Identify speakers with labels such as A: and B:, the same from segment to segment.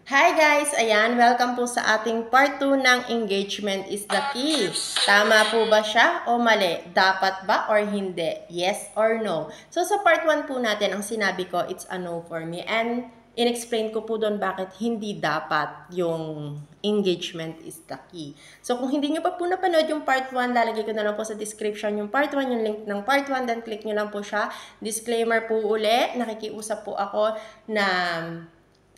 A: Hi guys! Ayan, welcome po sa ating part 2 ng engagement is the key. Tama po ba siya o mali? Dapat ba or hindi? Yes or no? So sa part 1 po natin, ang sinabi ko, it's a no for me. And in-explain ko po doon bakit hindi dapat yung engagement is the key. So kung hindi nyo pa po napanood yung part 1, lalagay ko na lang po sa description yung part 1, yung link ng part 1, then click nyo lang po siya. Disclaimer po uli, nakikiusap po ako na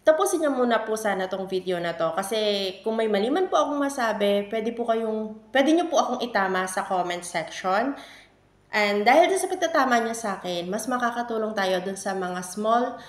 A: tapusin niyo muna po sana tong video na to kasi kung may mali man po akong masabi, pwede niyo po akong itama sa comment section. And dahil sa pagtatama niya sa akin, mas makakatulong tayo dun sa mga small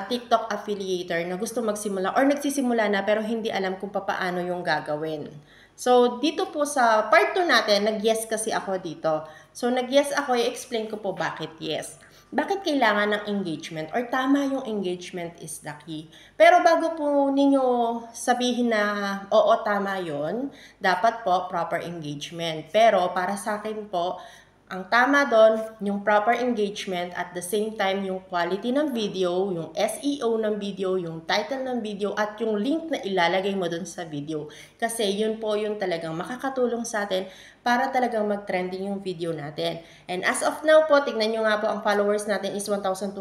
A: TikTok affiliator na gusto magsimula or nagsisimula na pero hindi alam kung paano yung gagawin. So, dito po sa part 2 natin, nag-yes kasi ako dito. So, nag-yes ako, i-explain ko po bakit yes. Bakit kailangan ng engagement or tama yung engagement is the key. Pero bago po ninyo sabihin na oo, tama yon, dapat po proper engagement. Pero para sa akin po, ang tama doon, yung proper engagement at the same time yung quality ng video, yung SEO ng video, yung title ng video at yung link na ilalagay mo doon sa video. Kasi yun po yung talagang makakatulong sa atin para talagang mag-trending yung video natin. And as of now po, tignan nyo nga po ang followers natin is 1,228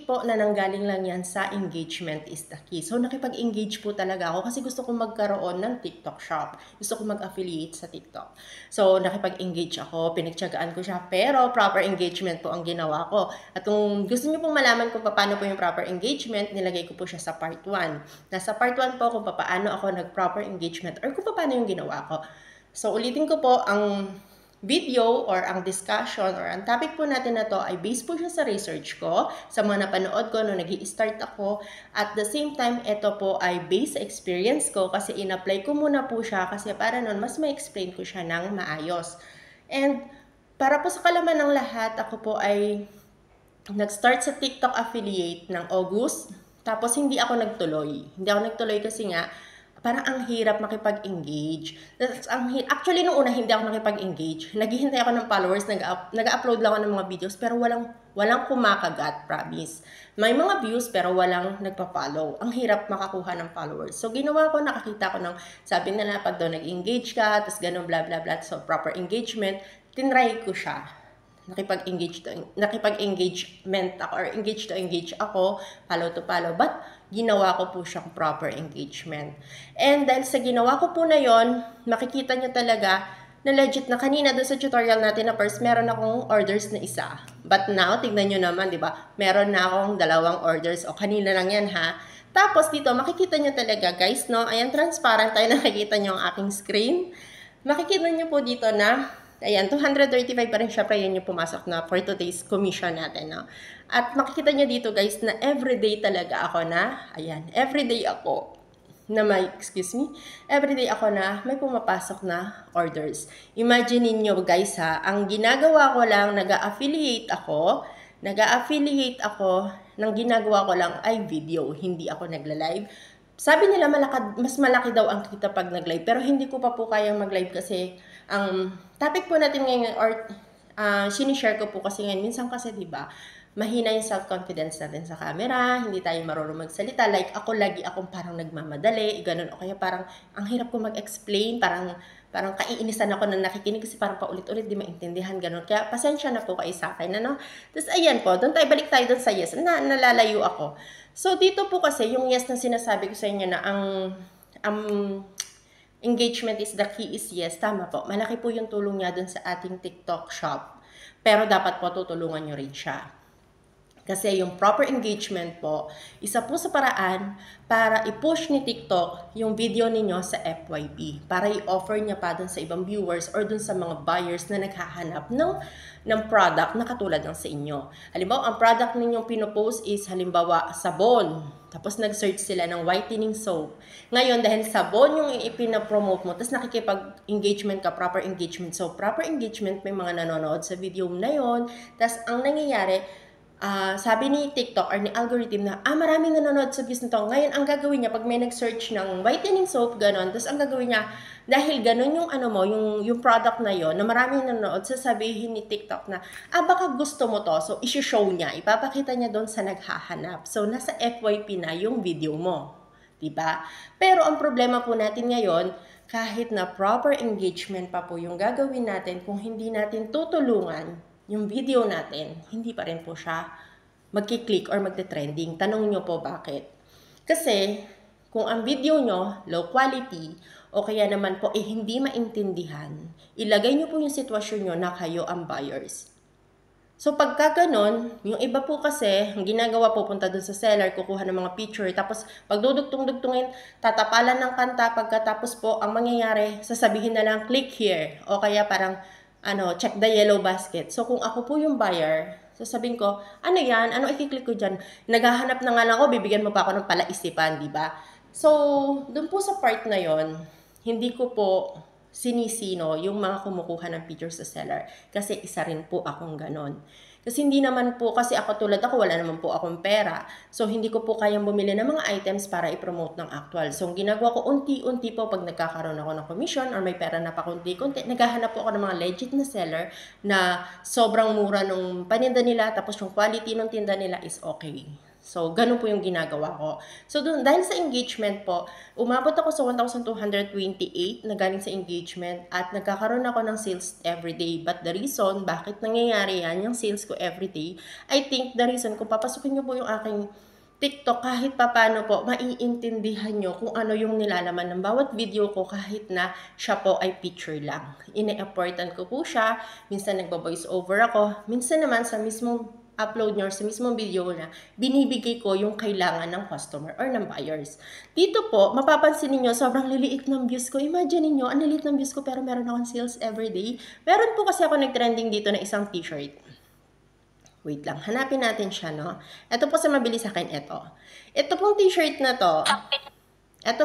A: po na nanggaling lang yan sa engagement is the key. So nakipag-engage po talaga ako kasi gusto ko magkaroon ng TikTok shop. Gusto ko mag-affiliate sa TikTok. So nakipag-engage ako, pinagtyagaan ko siya, pero proper engagement po ang ginawa ko. At kung gusto niyo pong malaman kung paano po yung proper engagement, nilagay ko po siya sa part 1. Nasa part 1 po kung paano ako nag-proper engagement or kung paano yung ginawa ko. So, ulitin ko po, ang video or ang discussion or ang topic po natin na to ay based po siya sa research ko, sa mga napanood ko nung nag-i-start ako. At the same time, ito po ay based sa experience ko kasi in-apply ko muna po siya kasi para nun mas ma-explain ko siya ng maayos. And para po sa kalaman ng lahat, ako po ay nag-start sa TikTok affiliate ng August. Tapos hindi ako nagtuloy. Hindi ako nagtuloy kasi nga parang ang hirap makipag-engage. Actually, nung una, hindi ako nakipag-engage. Naghihintay ako ng followers, nag-upload lang ako ng mga videos, pero walang kumakagat, promise. May mga views, pero walang nagpa-follow. Ang hirap makakuha ng followers. So, ginawa ko, nakakita ko ng, sabi nila, pag daw nag-engage ka, tapos ganun, blah, blah, blah, so proper engagement, tinry ko siya. Nakipag-engagement ako or engage ako, follow to follow, but ginawa ko po siyang proper engagement. And dahil sa ginawa ko po na yon, makikita nyo talaga na legit na kanina doon sa tutorial natin na first, meron akong orders na isa. But now, tignan nyo naman, di ba? Meron na akong 2 orders o kanina lang yan ha. Tapos dito, makikita nyo talaga guys, no? Ayan, transparent tayo, nakikita nyo ang aking screen. Makikita nyo po dito na ayan, 235 pa rin siya, pero yun yung pumasok na for today's commission natin, no? At makikita nyo dito, guys, na everyday talaga ako na, ayan, everyday ako na everyday ako na may pumapasok na orders. Imagine niyo guys ha, ang ginagawa ko lang, nag-affiliate ako, ng ginagawa ko lang ay video, hindi ako nagla-live. Sabi nila mas malaki daw ang kita pag nag-live, pero hindi ko pa po kayang mag-live kasi ang topic po natin ngayon or sinishare ko po kasi ngayon, minsan kasi diba, mahina yung self-confidence natin sa camera, hindi tayo marunong magsalita, like ako lagi akong parang nagmamadali, ganun, o kaya parang ang hirap ko mag-explain, parang kaiinisan ako na nakikinig kasi parang paulit-ulit di maintindihan, ganun. Kaya pasensya na po kayo sa akin, ano? Tapos ayan po, balik tayo doon sa yes, nalalayo ako. So dito po kasi yung yes na sinasabi ko sa inyo na ang engagement is the key is yes, tama po. Malaki po yung tulong niya doon sa ating TikTok shop. Pero dapat po tutulungan nyo rin siya. Kasi yung proper engagement po, isa po sa paraan para i-push ni TikTok yung video ninyo sa FYP. Para i-offer niya pa dun sa ibang viewers or dun sa mga buyers na naghahanap ng product na katulad ng sa inyo. Halimbawa, ang product ninyong pinopost is halimbawa sabon. Tapos nag-search sila ng whitening soap. Ngayon, dahil sabon yung ipinapromote mo, tapos nakikipag-engagement ka, proper engagement. So, proper engagement, may mga nanonood sa video na yon. Tapos, ang nangyayari, sabi ni TikTok or ni algorithm na, maraming nanonood sa views nito. Ngayon, ang gagawin niya, pag may nag-search ng whitening soap, ganon, tapos ang gagawin niya, dahil ganon yung yung product na yon na maraming nanonood, sasabihin ni TikTok na, baka gusto mo to. So, isi-show niya, ipapakita niya doon sa naghahanap. So, nasa FYP na yung video mo. Diba? Pero ang problema po natin ngayon, kahit na proper engagement pa po yung gagawin natin, kung hindi natin tutulungan yung video natin, hindi pa rin po siya magki-click or magte-trending. Tanong nyo po bakit? Kasi kung ang video nyo low quality o kaya naman po hindi maintindihan, ilagay nyo po yung sitwasyon nyo na kayo ang buyers. So pagka ganon, yung iba po kasi, ang ginagawa po, punta dun sa seller, kukuha ng mga picture, tapos pagdudugtong-dugtungin, tatapalan ng kanta, pagkatapos po, ang mangyayari, sasabihin na lang, click here, o kaya parang, check the yellow basket. So kung ako po yung buyer, sasabihin ko, ano yan? Ano i-click ko dyan? Naghahanap na nga lang ako, bibigyan mo pa ako ng palaisipan, di ba? So, dun po sa part na yon, hindi ko po sinisino yung mga kumukuha ng picture sa seller. Kasi isa rin po akong ganon. Kasi hindi naman po, kasi ako tulad ako, wala naman po akong pera. So, hindi ko po kayang bumili ng mga items para i-promote ng actual. So, ang ginagawa ko, unti-unti po pag nagkakaroon ako ng commission or may pera na pa kunti-kunti, naghahanap po ako ng mga legit na seller na sobrang mura nung paninda nila, tapos yung quality ng tinda nila is okay. So, ganun po yung ginagawa ko. So, dahil sa engagement po, umabot ako sa 1,228 na galing sa engagement at nagkakaroon ako ng sales everyday. But the reason, bakit nangyayari yan, yung sales ko everyday, I think the reason, kung papasukin nyo po yung aking TikTok, kahit papano po, maiintindihan nyo kung ano yung nilalaman ng bawat video ko kahit na siya po ay picture lang. Ine-apportan ko po siya, minsan nagbo-voice over ako, minsan naman sa mismong upload nyo sa mismong video na binibigay ko yung kailangan ng customer or ng buyers. Dito po, mapapansin niyo sobrang liliit ng views ko. Imagine niyo ang liliit ng views ko pero meron akong sales everyday. Meron po kasi ako nag-trending dito na isang t-shirt. Wait lang, hanapin natin siya, no? Ito po sa mabilis sa akin, ito. Ito pong t-shirt na to, ito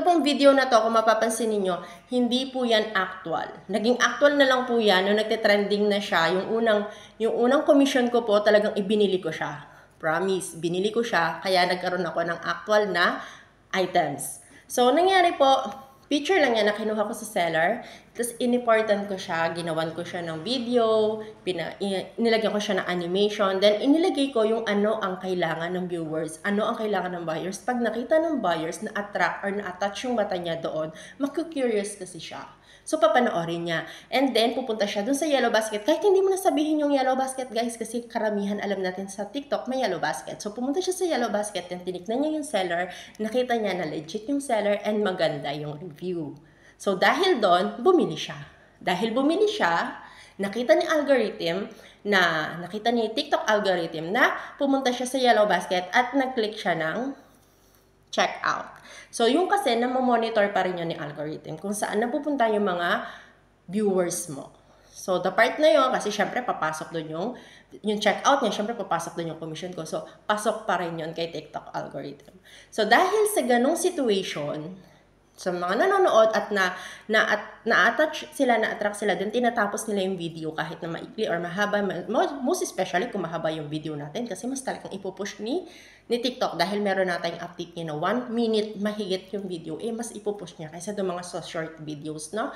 A: pong video na to, kung mapapansin niyo hindi po yan actual. Naging actual na lang po yan nung nagte-trending na siya. Yung unang commission ko po, talagang ibinili ko siya. Promise, binili ko siya, kaya nagkaroon ako ng actual na items. So, nangyari po, picture lang yan na kinuha ko sa seller, tapos inimportan ko siya, ginawan ko siya ng video, nilagyan ko siya ng animation, then inilagay ko yung ano ang kailangan ng viewers, ano ang kailangan ng buyers. Pag nakita ng buyers na attract or na-attach yung mata niya doon, maku-curious kasi siya. So, papanoorin niya. And then, pupunta siya dun sa yellow basket. Kahit hindi mo na sabihin yung yellow basket, guys, kasi karamihan alam natin sa TikTok, may yellow basket. So, pumunta siya sa yellow basket, and tinignan niya yung seller, nakita niya na legit yung seller, and maganda yung review. So, dahil doon, bumili siya. Dahil bumili siya, nakita ni TikTok algorithm na pumunta siya sa yellow basket at nag-click siya ng check out. So, yung kasi, namomonitor pa rin yun ni algorithm kung saan napupunta yung mga viewers mo. So, the part na yun, kasi syempre, papasok doon yung check out niya, syempre, papasok doon yung commission ko. So, pasok pa rin yun kay TikTok algorithm. So, dahil sa ganong situation, sa mga nanonood at na-attract sila, din tinatapos nila yung video kahit na maikli or mahaba, most especially kung mahaba yung video natin kasi mas talagang ipupush ni TikTok dahil meron natin update niya na 1 minute mahigit yung video, mas ipupush niya kaysa doon mga short videos, no?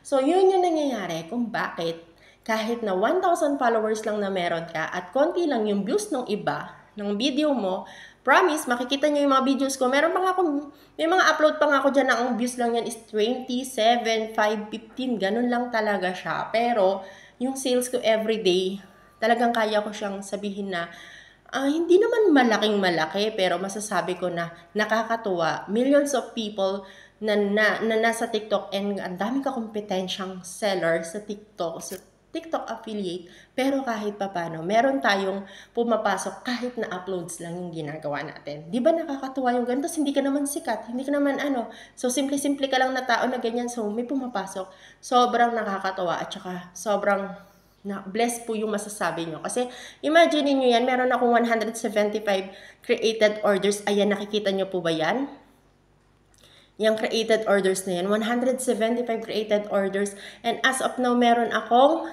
A: So, yun yung nangyayari kung bakit kahit na 1,000 followers lang na meron ka at konti lang yung views ng iba, ng video mo, promise, makikita nyo yung mga videos ko. Meron pa nga akong, may mga upload pa nga ako dyan na ang views lang yan is 27, 5, 15. Ganun lang talaga siya. Pero, yung sales ko everyday, talagang kaya ko siyang sabihin na, hindi naman malaking malaki, pero masasabi ko na nakakatuwa. Millions of people na nasa TikTok and ang daming kakompetensyang seller sa TikTok affiliate, pero kahit papano, meron tayong pumapasok kahit na uploads lang yung ginagawa natin. Di ba nakakatuwa yung ganito? Hindi ka naman sikat, hindi ka naman So, simple-simple ka lang na tao na ganyan, so may pumapasok. Sobrang nakakatuwa at saka sobrang blessed po yung masasabi nyo. Kasi, imagine niyo yan, meron akong 175 created orders. Ayan, nakikita nyo po ba yan? Yung created orders na yan, 175 created orders. And as of now, meron akong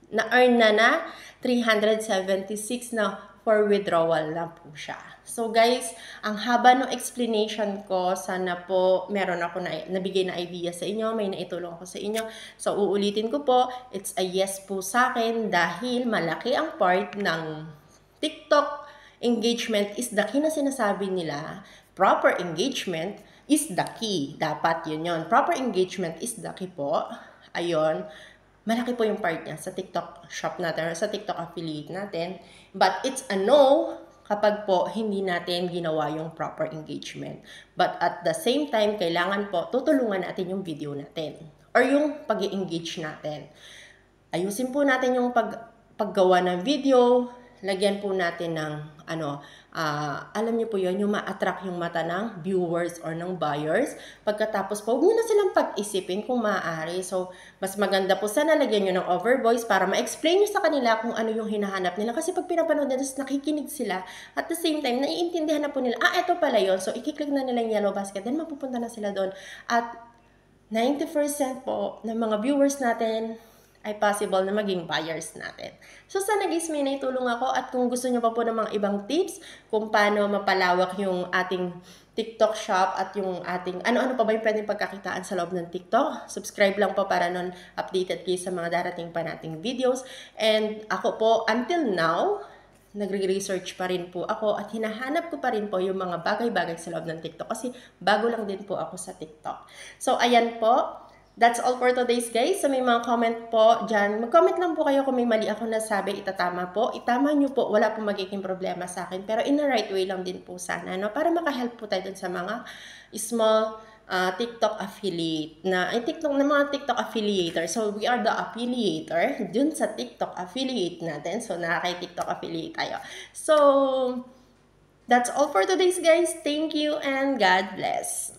A: na-earn na 376 na for withdrawal na po siya. So guys, ang haba ng explanation ko, sana po meron ako nabigay na idea sa inyo, may naitulong ako sa inyo. So uulitin ko po, it's a yes po sa akin dahil malaki ang part ng TikTok engagement is the key na sinasabi nila. proper engagement is the key. Dapat yun. Proper engagement is the key po. Ayun. Malaki po yung part niya sa TikTok shop natin or sa TikTok affiliate natin. But it's a no kapag po hindi natin ginawa yung proper engagement. But at the same time, kailangan po tutulungan natin yung video natin or yung pag-i-engage natin. Ayusin po natin yung paggawa ng video, lagyan po natin ng alam niyo po yun, yung ma-attract yung mata ng viewers or ng buyers. Pagkatapos po, huwag nyo na silang pag-isipin kung maaari. So, mas maganda po sana lagyan nyo ng overvoice para ma-explain nyo sa kanila kung ano yung hinahanap nila. Kasi pag pinapanood nila, nakikinig sila. At the same time, naiintindihan na po nila, eto pala yun. So, ikiklik na nila yung yellow basket, then mapupunta na sila doon. At 90% po ng mga viewers natin ay possible na maging buyers natin. So sana guys, may naitulong ako at kung gusto nyo pa po ng mga ibang tips kung paano mapalawak yung ating TikTok shop at yung ating ano-ano pa ba yung pwedeng pagkakitaan sa loob ng TikTok, subscribe lang po para nun updated kayo sa mga darating pa nating videos. And ako po, until now, nagre-research pa rin po ako at hinahanap ko pa rin po yung mga bagay-bagay sa loob ng TikTok kasi bago lang din po ako sa TikTok. So ayan po. That's all for today's guys. So may mga comment po dyan. Mag-comment lang po kayo kung may mali ako nasabi, itatama po. Itama nyo po, wala po magiging problema sa akin. Pero in the right way lang din po sana, no? Para makahelp po tayo dun sa mga small TikTok affiliate na mga TikTok affiliator. So we are the affiliator dun sa TikTok affiliate natin. So nakaka-TikTok affiliate tayo. So that's all for today's guys. Thank you and God bless.